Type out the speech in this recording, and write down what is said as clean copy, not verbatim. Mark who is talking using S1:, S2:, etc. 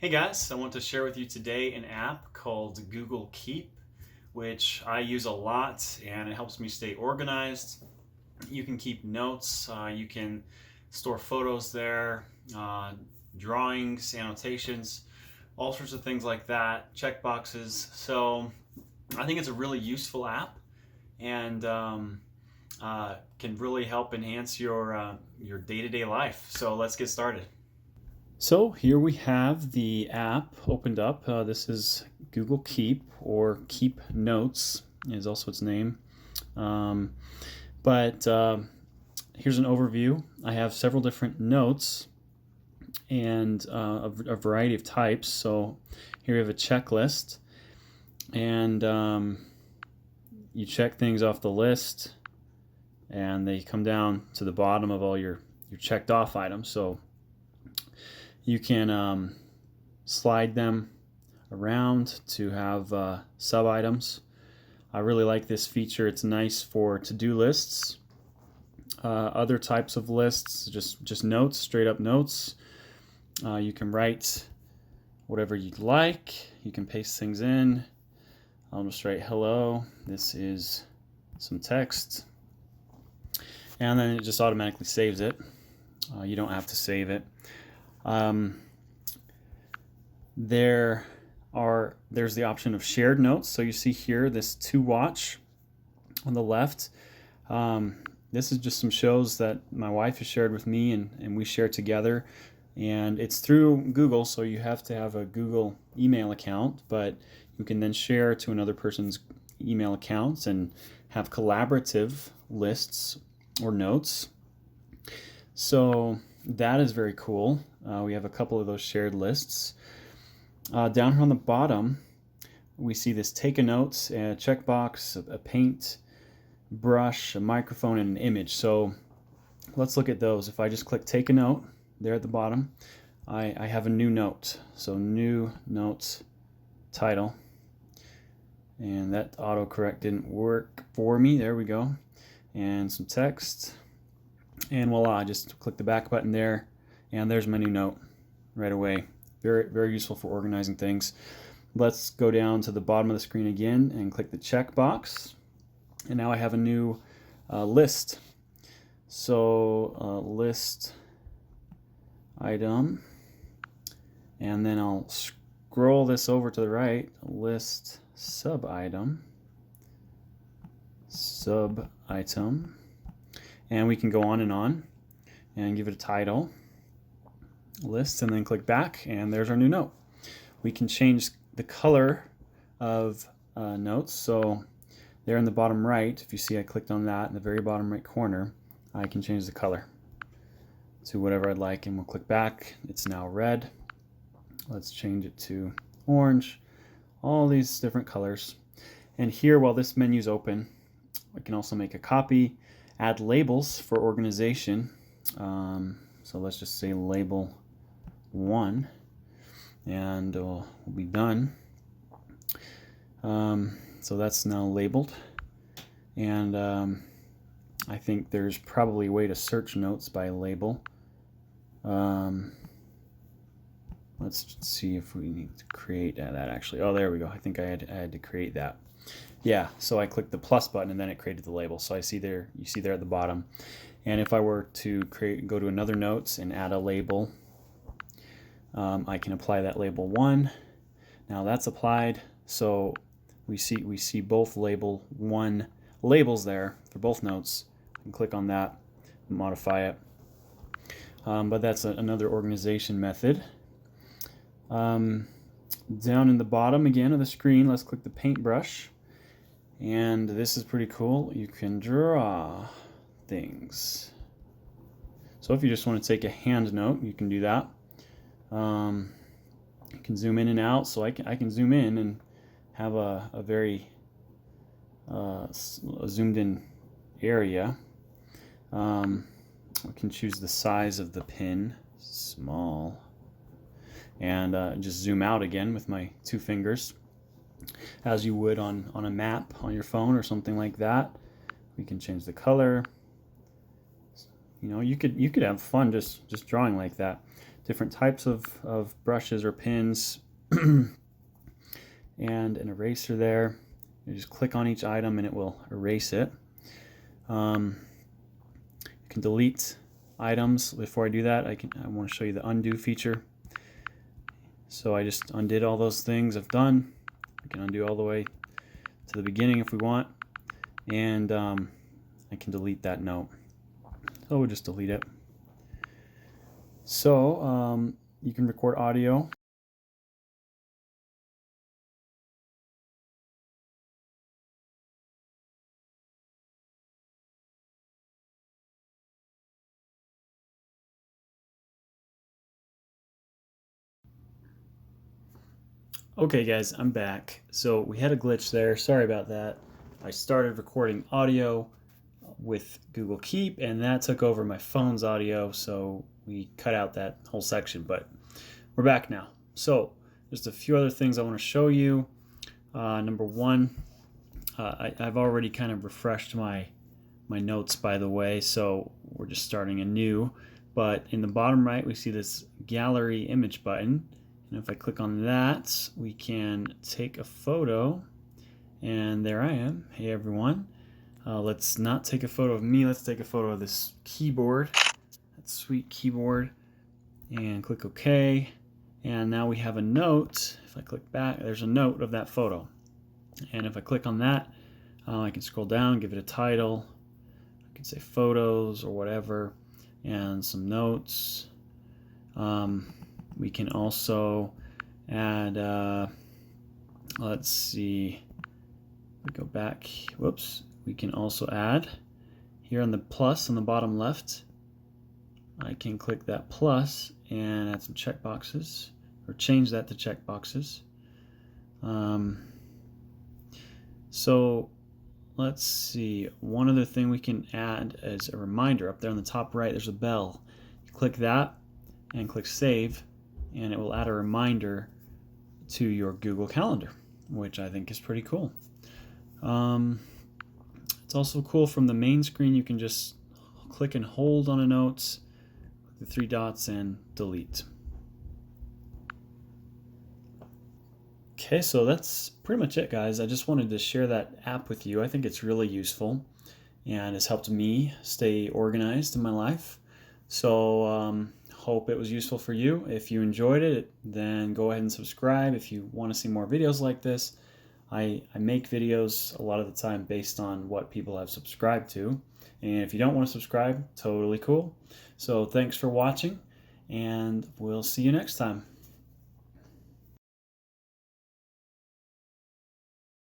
S1: Hey guys, I want to share with you today an app called Google Keep, which I use a lot and it helps me stay organized. You can keep notes, you can store photos there, uh, drawings, annotations, all sorts of things like that, check boxes. So I think it's a really useful app and can really help enhance your day-to-day life. So let's get started. So here we have the app opened up. This is Google Keep, or Keep Notes is also its name. Um, but here's an overview. I have several different notes and a variety of types. So here we have a checklist, and you check things off the list, and they come down to the bottom of all your checked off items. So you can slide them around to have sub items. I really like this feature. It's nice for to-do lists, other types of lists, just notes, straight up notes. You can write whatever you'd like. You can paste things in. I'll just write hello. This is some text, and then it just automatically saves it. You don't have to save it. There's the option of shared notes. So you see here this to watch on the left. This is just some shows that my wife has shared with me, and we share together. And it's through Google, so you have to have a Google email account, but you can then share to another person's email accounts and have collaborative lists or notes. So that is very cool. We have a couple of those shared lists. Down here on the bottom, we see this take a note, a checkbox, a paint brush, a microphone, and an image. So let's look at those. If I just click take a note there at the bottom, I have a new note. So new notes title. And that autocorrect didn't work for me. There we go. And some text. And voila, I just click the back button there, and there's my new note right away. Very, very useful for organizing things. Let's go down to the bottom of the screen again and click the check box. And now I have a new list. So list item. And then I'll scroll this over to the right. List sub item. Sub item. And we can go on and give it a title, list, and then click back, and there's our new note. We can change the color of notes. So there in the bottom right, if you see I clicked on that in the very bottom right corner, I can change the color to whatever I'd like, and we'll click back. It's now red. Let's change it to orange. All these different colors. And here, while this menu's open, I can also make a copy, add labels for organization. So let's just say label 1, and we'll be done. So that's now labeled, and I think there's probably a way to search notes by label. Let's see if we need to create that actually. Oh, there we go. I think I had to create that. Yeah, so I clicked the plus button and then it created the label. So I see there, you see there at the bottom. And if I were to go to another notes and add a label, I can apply that label 1. Now that's applied, so we see both label 1 labels there for both notes. I can click on that and modify it. But that's another organization method. Down in the bottom again of the screen, let's click the paintbrush. And this is pretty cool. You can draw things. So if you just want to take a hand note, you can do that. You can zoom in and out. So I can zoom in and have a very zoomed in area. I can choose the size of the pin, small, and just zoom out again with my 2 fingers, as you would on a map on your phone or something like that. We can change the color. You know, you could have fun just drawing like that. different types of brushes or pins and an eraser there. You just click on each item and it will erase it. You can delete items. Before I do that, I want to show you the undo feature. So I just undid all those things I've done. We can undo all the way to the beginning if we want, and I can delete that note. So we'll just delete it. So you can record audio. Okay guys, I'm back. So we had a glitch there, sorry about that. I started recording audio with Google Keep and that took over my phone's audio, so we cut out that whole section, but we're back now. So just a few other things I want to show you. Number one, I've already kind of refreshed my notes, by the way, so we're just starting anew. But in the bottom right we see this gallery image button. And if I click on that, we can take a photo, and there I am. Hey everyone. Let's not take a photo of me, let's take a photo of this keyboard, that sweet keyboard, and click OK. And now we have a note. If I click back, there's a note of that photo. And if I click on that, I can scroll down, give it a title. I can say photos or whatever, and some notes. We can also add, let's see, we go back, whoops, we can also add here on the plus on the bottom left. I can click that plus and add some checkboxes, or change that to checkboxes. So let's see, one other thing we can add is a reminder. Up there on the top right, there's a bell. You click that and click save, and it will add a reminder to your Google Calendar, which I think is pretty cool. It's also cool from the main screen. You can just click and hold on a note, the three dots, and delete. Okay, so that's pretty much it, guys. I just wanted to share that app with you. I think it's really useful and has helped me stay organized in my life. So hope it was useful for you. If you enjoyed it, then go ahead and subscribe if you want to see more videos like this. I make videos a lot of the time based on what people have subscribed to. And if you don't want to subscribe, totally cool. So thanks for watching, and we'll see you next time.